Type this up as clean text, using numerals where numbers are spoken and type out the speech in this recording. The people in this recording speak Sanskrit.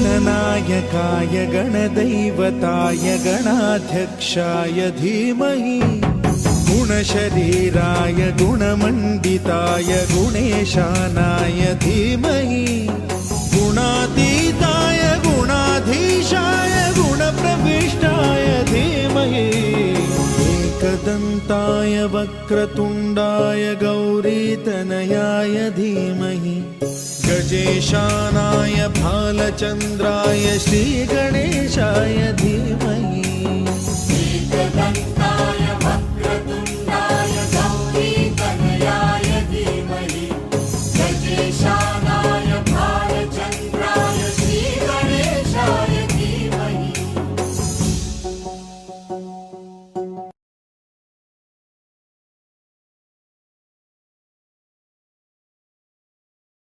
गणनायकाय गणदैवताय गणाध्यक्षाय धीमहि गुणशरीराय गुणमण्डिताय गुणेशानाय धीमहि गुणातीताय गुणाधीशाय गुणप्रविष्टाय धीमहि एकदन्ताय वक्रतुण्डाय गौरीतनयाय धीमहि गजेशानाय भालचन्द्राय श्रीगणेशाय धीमहि एकदन्ताय